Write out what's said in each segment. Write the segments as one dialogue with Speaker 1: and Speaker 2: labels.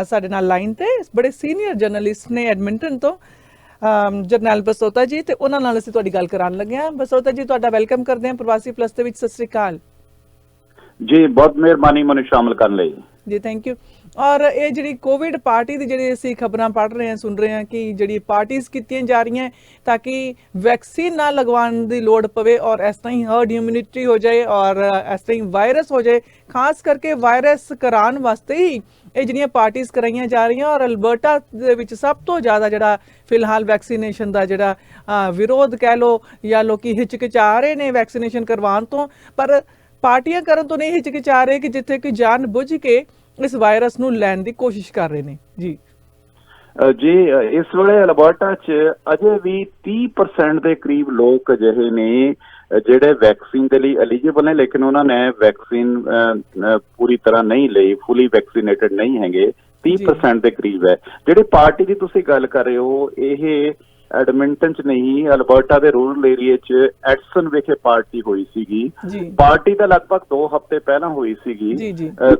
Speaker 1: ਸਾਡੇ ਨਾਲ ਲਾਈਨ ਤੇ ਬੜੇ ਸੀਨੀਅਰ ਜਰਨਲਿਸਟ ਨੇ ਐਡਮਿੰਟਨ ਤੋਂ ਜਰਨੈਲ ਬਸੋਤਾ ਜੀ, ਤੇ ਉਹਨਾਂ ਨਾਲ ਅਸੀਂ ਤੁਹਾਡੀ ਗੱਲ ਕਰਾਉਣ ਲੱਗੇ ਹਾਂ। ਬਸੋਤਾ ਜੀ, ਤੁਹਾਡਾ ਵੈਲਕਮ ਕਰਦੇ ਹਾਂ ਪ੍ਰਵਾਸੀ ਪਲੱਸ ਦੇ ਵਿੱਚ। ਸਤਿ ਸ੍ਰੀ ਅਕਾਲ
Speaker 2: ਜੀ, ਬਹੁਤ ਮਿਹਰਬਾਨੀ ਮੈਨੂੰ ਸ਼ਾਮਲ ਕਰਨ ਲਈ
Speaker 1: ਜੀ। Thank you. ਔਰ ਇਹ ਜਿਹੜੀ ਕੋਵਿਡ ਪਾਰਟੀ ਦੀ ਜਿਹੜੀ ਅਸੀਂ ਖਬਰਾਂ ਪੜ੍ਹ ਰਹੇ ਹਾਂ, ਸੁਣ ਰਹੇ ਹਾਂ ਕਿ ਜਿਹੜੀ ਪਾਰਟੀਆਂ ਕੀਤੀਆਂ ਜਾ ਰਹੀਆਂ ਤਾਂ ਕਿ ਵੈਕਸੀਨ ਨਾ ਲਗਵਾਉਣ ਦੀ ਲੋੜ ਪਵੇ ਔਰ ਇਸ ਤਰ੍ਹਾਂ ਹੀ ਹਰਡ ਇਮਿਊਨਿਟੀ ਹੋ ਜਾਏ ਔਰ ਇਸ ਤਰ੍ਹਾਂ ਹੀ ਵਾਇਰਸ ਹੋ ਜਾਏ। ਖਾਸ ਕਰਕੇ ਵਾਇਰਸ ਕਰਾਉਣ ਵਾਸਤੇ ਹੀ ਇਹ ਜਿਹੜੀਆਂ ਪਾਰਟੀਆਂ ਕਰਾਈਆਂ ਜਾ ਰਹੀਆਂ। ਔਰ ਅਲਬਰਟਾ ਦੇ ਵਿੱਚ ਸਭ ਤੋਂ ਜ਼ਿਆਦਾ ਜਿਹੜਾ ਫਿਲਹਾਲ ਵੈਕਸੀਨੇਸ਼ਨ ਦਾ ਜਿਹੜਾ ਵਿਰੋਧ ਕਹਿ ਲਓ ਜਾਂ ਲੋਕੀ ਹਿਚਕਿਚਾ ਰਹੇ ਨੇ ਵੈਕਸੀਨੇਸ਼ਨ ਕਰਵਾਉਣ ਤੋਂ, ਪਰ ਪਾਰਟੀਆਂ ਕਰਨ ਤੋਂ ਨਹੀਂ ਹਿਚਕਿਚਾ ਰਹੇ ਕਿ ਜਿੱਥੇ ਕਿ ਜਾਣ ਬੁੱਝ ਕੇ ਇਸ ਵਾਇਰਸ ਨੂੰ ਲੈਣ ਦੀ ਕੋਸ਼ਿਸ਼ ਕਰ ਰਹੇ ਨੇ। ਜੀ
Speaker 2: ਜੀ, ਇਸ ਵੇਲੇ ਅਲਬਰਟਾ 'ਚ ਅਜੇ ਵੀ 30% ਦੇ ਕਰੀਬ ਲੋਕ ਅਜਿਹੇ ਨੇ ਜਿਹੜੇ ਵੈਕਸੀਨ ਦੇ ਲਈ ਐਲੀਜੀਬਲ ਨੇ, ਲੇਕਿਨ ਉਹਨਾਂ ਨੇ ਵੈਕਸੀਨ ਪੂਰੀ ਤਰ੍ਹਾਂ ਨਹੀਂ ਲਈ, ਫੁਲੀ ਵੈਕਸੀਨੇਟਡ ਨਹੀਂ ਹੈਗੇ। 30% ਦੇ ਕਰੀਬ ਹੈ। ਜਿਹੜੀ ਪਾਰਟੀ ਦੀ ਤੁਸੀਂ ਗੱਲ ਕਰ ਰਹੇ ਹੋ, ਇਹ ਐਡਮਿੰਟਨ 'ਚ ਨਹੀਂ, ਅਲਬਰਟਾ ਦੇ ਰੂਰਲ ਏਰੀਏ 'ਚ ਐਡਸਨ ਵਿਖੇ ਪਾਰਟੀ ਹੋਈ ਸੀਗੀ। ਪਾਰਟੀ ਤਾਂ ਲਗਭਗ 2 ਹਫ਼ਤੇ ਪਹਿਲਾਂ ਹੋਈ ਸੀਗੀ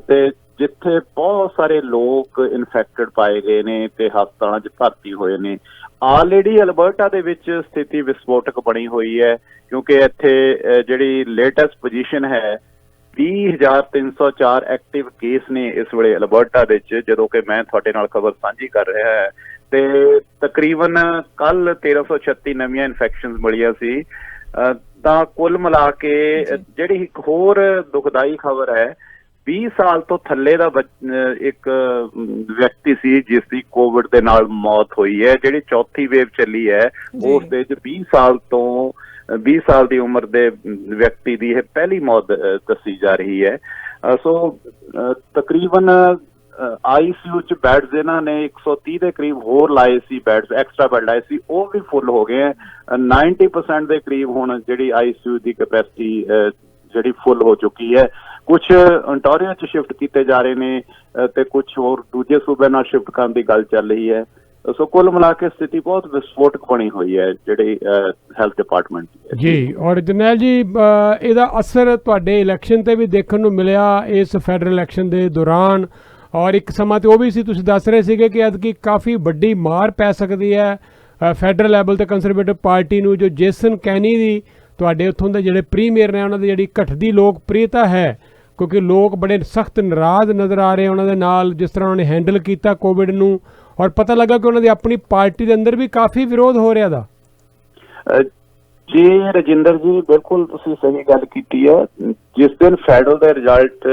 Speaker 2: ਤੇ ਜਿੱਥੇ ਬਹੁਤ ਸਾਰੇ ਲੋਕ ਇਨਫੈਕਟਡ ਪਾਏ ਗਏ ਨੇ ਤੇ ਹਸਪਤਾਲਾਂ 'ਚ ਭਰਤੀ ਹੋਏ ਨੇ। ਆਲਰੇਡੀ ਅਲਬਰਟਾ ਦੇ ਵਿੱਚ ਸਥਿਤੀ ਵਿਸਫੋਟਕ ਬਣੀ ਹੋਈ ਹੈ, ਕਿਉਂਕਿ ਇੱਥੇ ਜਿਹੜੀ ਲੇਟੈਸਟ ਪੋਜੀਸ਼ਨ ਹੈ 20,304 ਐਕਟਿਵ ਕੇਸ ਨੇ ਇਸ ਵੇਲੇ ਅਲਬਰਟਾ ਦੇ ਵਿੱਚ, ਜਦੋਂ ਕਿ ਮੈਂ ਤੁਹਾਡੇ ਨਾਲ ਖਬਰ ਸਾਂਝੀ ਕਰ ਰਿਹਾ ਹਾਂ। ਤੇ ਤਕਰੀਬਨ ਕੱਲ 1336 ਨਵੀਆਂ ਇਨਫੈਕਸ਼ਨਸ ਮਿਲੀਆਂ ਸੀ। ਤਾਂ ਕੁੱਲ ਮਿਲਾ ਕੇ ਜਿਹੜੀ ਇੱਕ ਹੋਰ ਦੁਖਦਾਈ ਖਬਰ ਹੈ, 20 ਸਾਲ ਤੋਂ ਥੱਲੇ ਦਾ ਇੱਕ ਵਿਅਕਤੀ ਸੀ ਜਿਸ ਦੀ ਕੋਵਿਡ ਦੇ ਨਾਲ ਮੌਤ ਹੋਈ ਹੈ। ਜਿਹੜੀ ਚੌਥੀ ਵੇਵ ਚੱਲੀ ਹੈ ਉਸ ਦੇ ਵਿੱਚ 20 ਸਾਲ ਦੀ ਉਮਰ ਦੇ ਵਿਅਕਤੀ ਦੀ ਇਹ ਪਹਿਲੀ ਮੌਤ ਦੱਸੀ ਜਾ ਰਹੀ ਹੈ। ਸੋ ਤਕਰੀਬਨ ICU 'ਚ ਬੈਡਸ ਇਹਨਾਂ ਨੇ 130 ਦੇ ਕਰੀਬ ਹੋਰ ਲਾਏ ਸੀ, ਬੈਡਸ ਐਕਸਟਰਾ ਬੈਡ ਲਾਏ ਸੀ, ਉਹ ਵੀ ਫੁੱਲ ਹੋ ਗਏ ਹੈ। 90% ਦੇ ਕਰੀਬ ਹੁਣ ਜਿਹੜੀ ICU ਦੀ ਕੈਪੈਸਿਟੀ ਜਿਹੜੀ ਫੁੱਲ ਹੋ ਚੁੱਕੀ ਹੈ। ਕੁਛ ontario 'ਚ ਸ਼ਿਫਟ ਕੀਤੇ ਜਾ ਰਹੇ ਨੇ ਤੇ ਕੁਛ ਹੋਰ ਦੂਜੇ ਸੂਬਿਆਂ ਨਾਲ ਸ਼ਿਫਟ ਕਰਨ ਦੀ ਗੱਲ ਚੱਲ ਰਹੀ ਹੈ। ਸੋ ਕੁੱਲ ਮਿਲਾ ਕੇ ਸਥਿਤੀ ਬਹੁਤ ਵਿਸਫੋਟਕ ਬਣੀ ਹੋਈ ਹੈ ਜਿਹੜੀ ਹੈਲਥ ਡਿਪਾਰਟਮੈਂਟ ਦੀ ਜੀ।
Speaker 3: ਔਰ ਜਰਨੈਲ ਜੀ, ਇਹਦਾ ਅਸਰ ਤੁਹਾਡੇ ਇਲੈਕਸ਼ਨ ਤੇ ਵੀ ਦੇਖਣ ਨੂੰ ਮਿਲਿਆ ਇਸ ਫੈਡਰਲ ਇਲੈਕਸ਼ਨ ਦੇ ਦੌਰਾਨ, ਔਰ ਇੱਕ ਸਮਾਂ ਤੇ ਉਹ ਵੀ ਸੀ ਤੁਸੀਂ ਦੱਸ ਰਹੇ ਸੀਗੇ ਕਿ ਐਤਕੀ ਕਾਫੀ ਵੱਡੀ ਮਾਰ ਪੈ ਸਕਦੀ ਹੈ ਫੈਡਰਲ ਲੈਵਲ ਤੇ ਕੰਜ਼ਰਵੇਟਿਵ ਪਾਰਟੀ ਨੂੰ, ਜੋ ਜੇਸਨ ਕੈਨੀ ਦੀ ਤੁਹਾਡੇ ਉੱਥੋਂ ਦੇ ਜਿਹੜੇ ਪ੍ਰੀਮੀਅਰ ਨੇ ਉਹਨਾਂ ਦੀ ਜਿਹੜੀ ਘਟਦੀ ਲੋਕਪ੍ਰਿਯਤਾ ਹੈ, ਕਿਉਂਕਿ ਲੋਕ ਬੜੇ ਸਖਤ ਨਾਰਾਜ਼ ਨਜ਼ਰ ਆ ਰਹੇ ਉਹਨਾਂ ਦੇ ਨਾਲ ਜਿਸ ਤਰ੍ਹਾਂ ਉਹਨਾਂ ਨੇ ਹੈਂਡਲ ਕੀਤਾ ਕੋਵਿਡ ਨੂੰ, ਔਰ ਪਤਾ ਲੱਗਾ ਕਿ ਉਹਨਾਂ ਦੀ ਆਪਣੀ ਪਾਰਟੀ ਦੇ ਅੰਦਰ ਵੀ ਕਾਫੀ ਵਿਰੋਧ ਹੋ ਰਿਹਾ ਦਾ।
Speaker 2: ਜੀ ਰਜਿੰਦਰ ਜੀ, ਬਿਲਕੁਲ ਤੁਸੀਂ ਸਹੀ ਗੱਲ ਕੀਤੀ ਹੈ। ਜਿਸ ਦਿਨ ਫੈਡਰਲ ਦੇ ਰਿਜ਼ਲਟ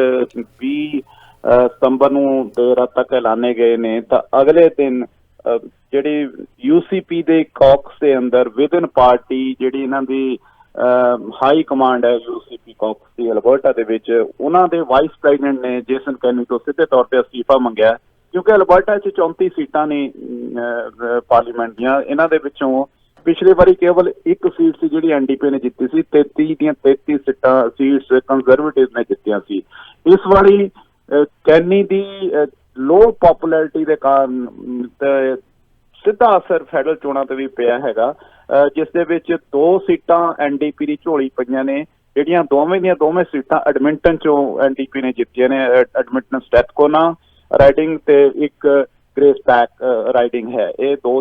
Speaker 2: 20 ਸਤੰਬਰ ਨੂੰ ਦੇਰ ਰਾਤ ਤੱਕ ਐਲਾਨੇ ਗਏ ਨੇ, ਤਾਂ ਅਗਲੇ ਦਿਨ ਜਿਹੜੀ UCP ਦੇ ਕੌਕਸ ਦੇ ਅੰਦਰ ਵਿਦਨ ਪਾਰਟੀ ਜਿਹੜੀ ਇਹਨਾਂ ਦੀ ਹਾਈ ਕਮਾਂਡ ਹੈ UCP ਕੌਕਸ ਦੀ ਅਲਬਰਟਾ ਦੇ ਵਿੱਚ, ਉਹਨਾਂ ਦੇ ਵਾਈਸ ਪ੍ਰੈਜ਼ੀਡੈਂਟ ਨੇ ਜੇਸਨ ਕੈਨੀ ਤੋਂ ਸਿੱਧੇ ਤੌਰ ਤੇ ਅਸਤੀਫਾ ਮੰਗਿਆ, ਕਿਉਂਕਿ ਅਲਬਰਟਾ 'ਚ 34 ਸੀਟਾਂ ਨੇ ਪਾਰਲੀਮੈਂਟ ਦੀਆਂ। ਇਹਨਾਂ ਦੇ ਵਿੱਚੋਂ ਪਿਛਲੀ ਵਾਰੀ ਕੇਵਲ ਇੱਕ ਸੀਟ ਸੀ ਜਿਹੜੀ NDP ਨੇ ਜਿੱਤੀ ਸੀ, 33 ਦੀਆਂ 33 ਸੀਟਸ ਕੰਜ਼ਰਵੇਟਿਵ ਨੇ ਜਿੱਤੀਆਂ ਸੀ। ਇਸ ਵਾਰੀ ਕੈਨੀ ਦੀ ਲੋ ਪੋਪੂਲੈਰਿਟੀ ਦੇ ਕਾਰਨ ਸਿੱਧਾ ਅਸਰ ਫੈਡਰਲ ਚੋਣਾਂ ਤੇ ਵੀ ਪਿਆ ਹੈਗਾ, ਜਿਸ ਦੇ ਵਿੱਚ 2 ਸੀਟਾਂ NDP ਦੀ ਝੋਲੀ ਪਈਆਂ ਨੇ, ਜਿਹੜੀਆਂ ਦੋਵੇਂ ਸੀਟਾਂ ਐਡਮਿੰਟਨ ਚੋਂ NDP ਨੇ ਜਿੱਤੀਆਂ ਨੇ। ਐਡਮਿੰਟਨ ਸਟੈਥਕੋਨਾ ਰਾਈਡਿੰਗ ਤੇ ਇੱਕ ਗ੍ਰੇਸ ਪੈਕ ਰਾਈਡਿੰਗ ਹੈ। ਇਹ 2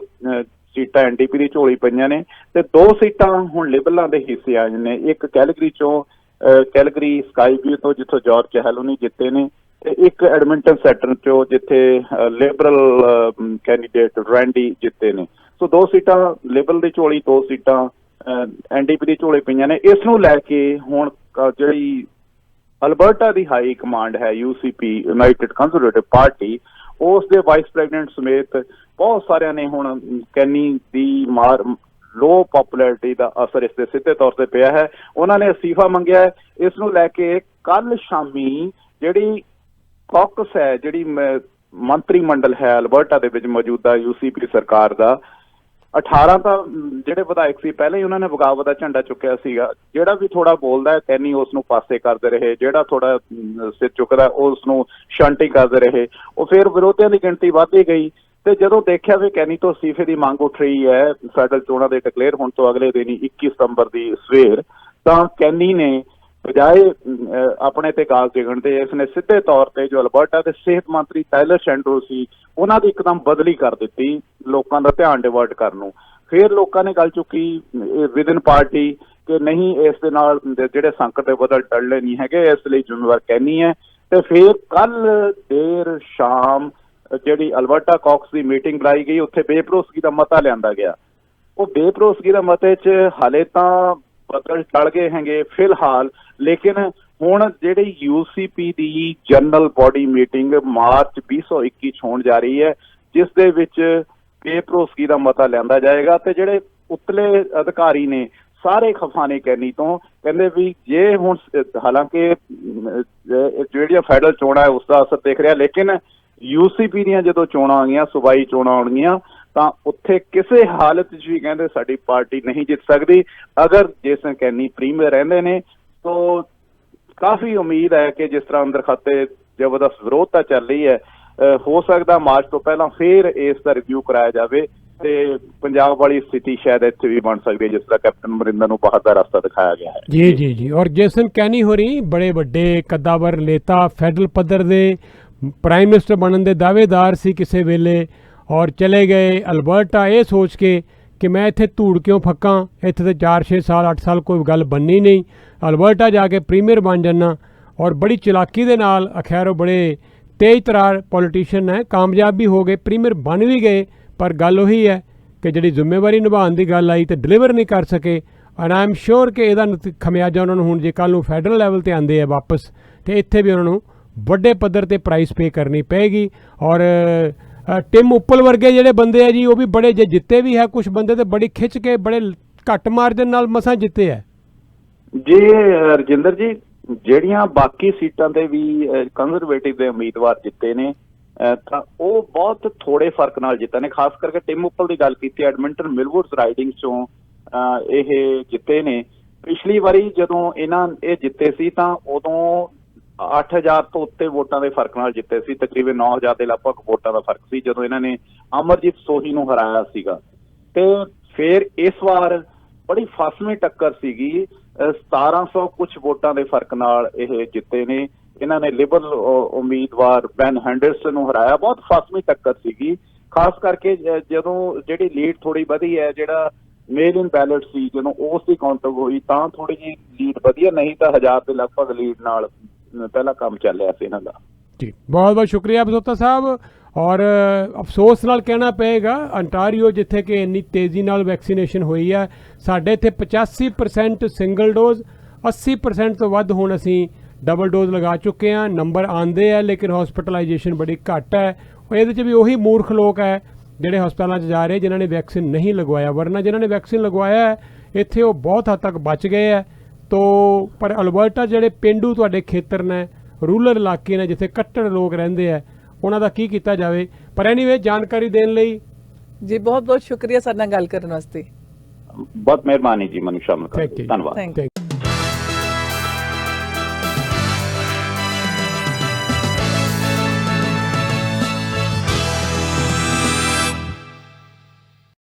Speaker 2: ਸੀਟਾਂ NDP ਦੀ ਝੋਲੀ ਪਈਆਂ ਨੇ ਤੇ 2 ਸੀਟਾਂ ਹੁਣ ਲਿਬਰਲਾਂ ਦੇ ਹਿੱਸੇ ਆ ਨੇ। ਇੱਕ ਕੈਲਗਰੀ ਚੋਂ, ਕੈਲਗਰੀ ਸਕਾਈਵਿਊ ਤੋਂ ਜਿੱਥੋਂ ਜਾਰਜ ਹੈਲੋਨੀ ਜਿੱਤੇ ਨੇ, ਤੇ ਇੱਕ ਐਡਮਿੰਟਨ ਸੈਂਟਰ ਚੋਂ ਜਿੱਥੇ ਲਿਬਰਲ ਕੈਂਡੀਡੇਟ ਰੈਂਡੀ ਜਿੱਤੇ ਨੇ। ਸੋ 2 ਸੀਟਾਂ ਲਿਬਰਲ ਦੀ ਝੋਲੀ, 2 ਸੀਟਾਂ NDP ਦੀ ਝੋਲੀ ਪਈਆਂ ਨੇ। ਇਸ ਨੂੰ ਲੈ ਕੇ ਹੁਣ ਜਿਹੜੀ ਅਲਬਰਟਾ ਦੀ ਹਾਈ ਕਮਾਂਡ ਹੈ UCP ਯੂਨਾਈਟਿਡ ਕੰਜ਼ਰਵੇਟਿਵ ਪਾਰਟੀ, ਉਸ ਦੇ ਵਾਈਸ ਪ੍ਰੈਜ਼ੀਡੈਂਟ ਸਮੇਤ ਬਹੁਤ ਸਾਰਿਆਂ ਨੇ ਹੁਣ ਕੈਨੀ ਦੀ ਮਾਰ ਲੋ ਪੋਪੂਲੈਰਿਟੀ ਦਾ ਅਸਰ ਇਸ ਦੇ ਸਿੱਧੇ ਤੌਰ ਤੇ ਪਿਆ ਹੈ। ਉਹਨਾਂ ਨੇ ਅਸਤੀਫਾ ਮੰਗਿਆ ਹੈ। ਇਸ ਨੂੰ ਲੈ ਕੇ ਕੱਲ ਸ਼ਾਮੀ ਜਿਹੜੀ ਕੌਕਸ ਹੈ, ਜਿਹੜੀ ਮੰਤਰੀ ਮੰਡਲ ਹੈ ਅਲਬਰਟਾ ਦੇ ਵਿੱਚ ਮੌਜੂਦਾ UCP ਸਰਕਾਰ ਦਾ, 18 ਤਾਂ ਜਿਹੜੇ ਵਿਧਾਇਕ ਸੀ ਪਹਿਲਾਂ ਹੀ ਉਹਨਾਂ ਨੇ ਬਗਾਵਤ ਦਾ ਝੰਡਾ ਚੁੱਕਿਆ ਸੀਗਾ। ਜਿਹੜਾ ਵੀ ਥੋੜਾ ਬੋਲਦਾ ਹੈ ਕੈਨੀ ਉਸ ਨੂੰ ਪਾਸੇ ਕਰਦੇ ਰਹੇ, ਜਿਹੜਾ ਥੋੜਾ ਸਿਰ ਚੁੱਕਦਾ ਉਸ ਨੂੰ ਸ਼ਾਂਟੀ ਕਰਦੇ ਰਹੇ। ਉਹ ਫਿਰ ਵਿਰੋਧੀਆਂ ਦੀ ਗਿਣਤੀ ਵੱਧਦੀ ਗਈ ਤੇ ਜਦੋਂ ਦੇਖਿਆ ਵੀ ਕੈਨੀ ਤੋਂ ਅਸਤੀਫੇ ਦੀ ਮੰਗ ਉੱਠ ਰਹੀ ਹੈ ਫੈਡਰਲ ਚੋਣਾਂ ਦੇ ਡਿਕਲੇਅਰ ਹੋਣ ਤੋਂ ਅਗਲੇ ਦਿਨ ਹੀ 21 ਸਤੰਬਰ ਦੀ ਸਵੇਰ, ਤਾਂ ਕੈਨੀ ਨੇ ਬਜਾਏ ਆਪਣੇ ਤੇ ਗਾਲ ਡਿੱਗਣ ਦੇ ਇਸਨੇ ਸਿੱਧੇ ਤੌਰ ਤੇ ਜੋ ਅਲਬਰਟਾ ਦੇ ਸਿਹਤ ਮੰਤਰੀ ਟਾਇਲਰ ਸ਼ੈਂਡਰੋ ਸੀ ਉਹਨਾਂ ਦੀ ਇੱਕਦਮ ਬਦਲੀ ਕਰ ਦਿੱਤੀ ਲੋਕਾਂ ਦਾ ਧਿਆਨ ਡਿਵਰਟ ਕਰਨ ਨੂੰ। ਫਿਰ ਲੋਕਾਂ ਨੇ ਗੱਲ ਚੁੱਕੀ ਵਿਦਨ ਪਾਰਟੀ ਕਿ ਨਹੀਂ ਇਸ ਦੇ ਨਾਲ ਜਿਹੜੇ ਸੰਕਟ ਦੇ ਬਦਲ ਟਲਣੇ ਨਹੀਂ ਹੈਗੇ, ਇਸ ਲਈ ਜ਼ਿੰਮੇਵਾਰ ਕਹਿਣੀ ਹੈ। ਤੇ ਫਿਰ ਕੱਲ ਦੇਰ ਸ਼ਾਮ ਜਿਹੜੀ ਅਲਬਰਟਾ ਕਾਕਸ ਦੀ ਮੀਟਿੰਗ ਬੁਲਾਈ ਗਈ, ਉੱਥੇ ਬੇਭਰੋਸਗੀ ਦਾ ਮਤਾ ਲਿਆਂਦਾ ਗਿਆ। ਉਹ ਬੇਭਰੋਸਗੀ ਦਾ ਮਤੇ 'ਚ ਹਾਲੇ ਤਾਂ ਬਦਲ ਟਲ ਗਏ ਹੈਗੇ ਫਿਲਹਾਲ, ਲੇਕਿਨ ਹੁਣ ਜਿਹੜੀ UCP ਦੀ ਜਨਰਲ ਬੋਡੀ ਮੀਟਿੰਗ ਮਾਰਚ 2021 ਹੋਣ ਜਾ ਰਹੀ ਹੈ, ਜਿਸ ਦੇ ਵਿੱਚ ਬੇਭਰੋਸਗੀ ਦਾ ਮਤਾ ਲਿਆਂਦਾ ਜਾਏਗਾ। ਤੇ ਜਿਹੜੇ ਉਤਲੇ ਅਧਿਕਾਰੀ ਨੇ ਸਾਰੇ ਖਫਾ ਨੇ ਕੈਨੀ ਤੋਂ, ਕਹਿੰਦੇ ਵੀ ਜੇ ਹੁਣ ਹਾਲਾਂਕਿ ਜਿਹੜੀਆਂ ਫੈਡਰਲ ਚੋਣਾਂ ਹੈ ਉਸ ਦਾ ਅਸਰ ਦੇਖ ਰਿਹਾ, ਲੇਕਿਨ UCP ਦੀਆਂ ਜਦੋਂ ਚੋਣਾਂ ਆਉਣਗੀਆਂ, ਸੂਬਾਈ ਚੋਣਾਂ ਆਉਣਗੀਆਂ, ਤਾਂ ਉੱਥੇ ਕਿਸੇ ਹਾਲਤ 'ਚ ਵੀ ਕਹਿੰਦੇ ਸਾਡੀ ਪਾਰਟੀ ਨਹੀਂ ਜਿੱਤ ਸਕਦੀ। ਅਗਰ ਜੇਸਨ ਕੈਨੀ ਪ੍ਰੀਮੀਅਰ ਰਹਿੰਦੇ ਨੇ ਤਾਂ ਕਾਫੀ ਉਮੀਦ ਹੈ ਕਿ ਜਿਸ ਤਰ੍ਹਾਂ ਅੰਦਰ ਖਾਤੇ ਜ਼ਬਰਦਸਤ ਵਿਰੋਧਤਾ ਚੱਲ ਰਹੀ ਹੈ, ਹੋ ਸਕਦਾ ਮਾਰਚ ਤੋਂ ਪਹਿਲਾਂ ਫਿਰ ਇਸ ਦਾ ਰਿਵਿਊ ਕਰਾਇਆ ਜਾਵੇ ਤੇ ਪੰਜਾਬ ਵਾਲੀ ਸਥਿਤੀ ਸ਼ਾਇਦ ਇੱਥੇ ਵੀ ਬਣ ਸਕਦੀ ਹੈ ਜਿਸ ਤਰ੍ਹਾਂ ਕੈਪਟਨ ਅਮਰਿੰਦਰ ਨੂੰ ਬਾਹਰ ਦਾ ਰਸਤਾ ਦਿਖਾਇਆ ਗਿਆ ਹੈ।
Speaker 3: ਜੀ ਜੀ ਜੀ। ਔਰ ਜੇਸਨ ਕੈਨੀ ਹੋਰੀ ਬੜੇ ਵੱਡੇ ਕੱਦਾਵਰ ਨੇਤਾ, ਫੈਡਰਲ ਪੱਧਰ ਦੇ ਪ੍ਰਾਈਮ ਮਿਨਿਸਟਰ ਬਣਨ ਦੇ ਦਾਅਵੇਦਾਰ ਸੀ ਕਿਸੇ ਵੇਲੇ, ਔਰ ਚਲੇ ਗਏ ਅਲਬਰਟਾ ਇਹ ਸੋਚ ਕੇ ਕਿ ਮੈਂ ਇੱਥੇ ਧੂੜ ਕਿਉਂ ਫੱਕਾਂ, ਇੱਥੇ ਤੇ 4-6 ਸਾਲ 8 ਸਾਲ ਕੋਈ ਗੱਲ ਬਣਨੀ ਨਹੀਂ, ਅਲਬਰਟਾ ਜਾ ਕੇ ਪ੍ਰੀਮੀਅਰ ਬਣ ਜਾਣਾ। ਔਰ ਬੜੀ ਚਲਾਕੀ ਦੇ ਨਾਲ ਅਖੈਰ ਉਹ ਬੜੇ ਤੇਜ਼ ਤਰਾਰ ਪੋਲੀਟੀਸ਼ੀਅਨ ਹੈ, ਕਾਮਯਾਬ ਵੀ ਹੋ ਗਏ, ਪ੍ਰੀਮੀਅਰ ਬਣ ਵੀ ਗਏ, ਪਰ ਗੱਲ ਉਹੀ ਹੈ ਕਿ ਜਿਹੜੀ ਜ਼ਿੰਮੇਵਾਰੀ ਨਿਭਾਉਣ ਦੀ ਗੱਲ ਆਈ ਤੇ ਡਿਲੀਵਰ ਨਹੀਂ ਕਰ ਸਕੇ। ਐਂਡ ਆਈ ਐਮ ਸ਼ੋਰ ਕਿ ਇਹਦਾ ਖਮਿਆਜਾ ਉਹਨਾਂ ਨੂੰ ਹੁਣ ਜੇ ਕੱਲ੍ਹ ਨੂੰ ਫੈਡਰਲ ਲੈਵਲ ਤੇ ਆਉਂਦੇ ਆ ਵਾਪਸ, ਤੇ ਇੱਥੇ ਵੀ ਉਹਨਾਂ ਨੂੰ ਵੱਡੇ ਪੱਧਰ ਤੇ ਪ੍ਰਾਈਸ ਪੇ ਕਰਨੀ ਪਏਗੀ। ਔਰ ਟਿਮ ਉੱਪਲ ਵਰਗੇ ਜਿਹੜੇ ਬੰਦੇ ਆ ਜੀ, ਉਹ ਵੀ ਬੜੇ ਜੇ ਜਿੱਤੇ ਵੀ ਹੈ, ਕੁਝ ਬੰਦੇ ਤੇ ਬੜੀ ਖਿੱਚ ਕੇ ਬੜੇ ਘੱਟ ਮਾਰਜਨ ਨਾਲ ਮਸਾਂ ਜਿੱਤੇ ਹੈ
Speaker 2: ਜੀ। ਰਜਿੰਦਰ ਜੀ, ਜਿਹੜੀਆਂ ਬਾਕੀ ਸੀਟਾਂ ਤੇ ਵੀ ਕੰਜ਼ਰਵੇਟਿਵ ਦੇ ਉਮੀਦਵਾਰ ਜਿੱਤੇ ਨੇ ਤਾਂ ਉਹ ਬਹੁਤ ਥੋੜੇ ਫਰਕ ਨਾਲ ਜਿੱਤੇ ਨੇ। ਖਾਸ ਕਰਕੇ ਟਿਮ ਉੱਪਲ ਦੀ ਗੱਲ ਕੀਤੀ, ਐਡਮਿੰਟਨ ਮਿਲਵੁਡਸ ਰਾਈਡਿੰਗ ਚੋਂ ਇਹ ਜਿੱਤੇ ਨੇ। ਪਿਛਲੀ ਵਾਰੀ ਜਦੋਂ ਇਹ ਜਿੱਤੇ ਸੀ ਤਾਂ ਉਦੋਂ 8000 ਤੋਂ ਉੱਤੇ ਵੋਟਾਂ ਦੇ ਫਰਕ ਨਾਲ ਜਿੱਤੇ ਸੀ, ਤਕਰੀਬਨ 9000 ਦੇ ਲਗਭਗ ਵੋਟਾਂ ਦਾ ਫਰਕ ਸੀ ਜਦੋਂ ਇਹਨਾਂ ਨੇ ਅਮਰਜੀਤ ਸੋਹੀ ਨੂੰ ਹਰਾਇਆ ਸੀਗਾ। ਤੇ ਫਿਰ ਇਸ ਵਾਰ ਬੜੀ ਫਾਸਵੀਂ ਟੱਕਰ ਸੀਗੀ, 1700 ਕੁਝ ਵੋਟਾਂ ਦੇ ਫਰਕ ਨਾਲ ਇਹ ਜਿੱਤੇ ਨੇ। ਇਹਨਾਂ ਨੇ ਲਿਬਰਲ ਉਮੀਦਵਾਰ ਬੈਨ ਹੈਂਡਰਸਨ ਨੂੰ ਹਰਾਇਆ, ਬਹੁਤ ਫਾਸਵੀਂ ਟੱਕਰ ਸੀਗੀ। ਖਾਸ ਕਰਕੇ ਜਦੋਂ ਜਿਹੜੀ ਲੀਡ ਥੋੜੀ ਵਧੀ ਹੈ, ਜਿਹੜਾ ਮੇਲ ਇਨ ਬੈਲਟ ਸੀ, ਜਦੋਂ ਉਸ ਦੀ ਕਾਊਂਟਿੰਗ ਹੋਈ ਤਾਂ ਥੋੜੀ ਜਿਹੀ ਲੀਡ ਵਧੀਆ, ਨਹੀਂ ਤਾਂ 1000 ਦੇ ਲਗਭਗ ਲੀਡ ਨਾਲ ਪਹਿਲਾ ਕੰਮ ਚੱਲ ਰਿਹਾ ਸੀ ਇਹਨਾਂ ਦਾ।
Speaker 3: ਜੀ ਬਹੁਤ ਬਹੁਤ ਸ਼ੁਕਰੀਆ ਬਸੋਤਾ ਸਾਹਿਬ। ਔਰ ਅਫਸੋਸ ਨਾਲ ਕਹਿਣਾ ਪਏਗਾ ਅੰਟਾਰੀਓ ਜਿੱਥੇ ਕਿ ਇੰਨੀ ਤੇਜ਼ੀ ਨਾਲ ਵੈਕਸੀਨੇਸ਼ਨ ਹੋਈ ਹੈ, ਸਾਡੇ ਇੱਥੇ 85% ਸਿੰਗਲ ਡੋਜ਼, 80% ਤੋਂ ਵੱਧ ਹੁਣ ਅਸੀਂ ਡਬਲ ਡੋਜ਼ ਲਗਾ ਚੁੱਕੇ ਹਾਂ। ਨੰਬਰ ਆਉਂਦੇ ਆ ਲੇਕਿਨ ਹਸਪੀਟਲਾਈਜੇਸ਼ਨ ਬੜੀ ਘੱਟ ਹੈ। ਇਹਦੇ 'ਚ ਵੀ ਉਹੀ ਮੂਰਖ ਲੋਕ ਹੈ ਜਿਹੜੇ ਹਸਪਤਾਲਾਂ 'ਚ ਜਾ ਰਹੇ ਜਿਨ੍ਹਾਂ ਨੇ ਵੈਕਸੀਨ ਨਹੀਂ ਲਗਵਾਇਆ, ਵਰਨਾ ਜਿਨ੍ਹਾਂ ਨੇ ਵੈਕਸੀਨ ਲਗਵਾਇਆ ਹੈ ਇੱਥੇ ਉਹ ਬਹੁਤ ਹੱਦ ਤੱਕ ਬਚ ਗਏ ਹੈ। ਤੋ ਪਰ ਅਲਬਰਟਾ ਜਿਹੜੇ ਪੇਂਡੂ ਤੁਹਾਡੇ ਖੇਤਰ ਨੇ, ਰੂਰਲ ਇਲਾਕੇ ਨੇ ਜਿੱਥੇ ਕੱਟੜ ਲੋਕ ਰਹਿੰਦੇ ਆ, ਉਹਨਾਂ ਦਾ ਕੀ ਕੀਤਾ ਜਾਵੇ। ਪਰ ਐਨੀਵੇ ਜਾਣਕਾਰੀ ਦੇਣ ਲਈ
Speaker 1: ਜੀ ਬਹੁਤ ਬਹੁਤ ਸ਼ੁਕਰੀਆ ਸਾਡੇ ਨਾਲ ਗੱਲ ਕਰਨ ਵਾਸਤੇ।
Speaker 2: ਬਹੁਤ ਮਿਹਰਬਾਨੀ ਜੀ, ਮੈਨੂੰ ਸ਼ਾਮਲ ਕਰਨ ਲਈ ਧੰਨਵਾਦ।
Speaker 1: Thank you.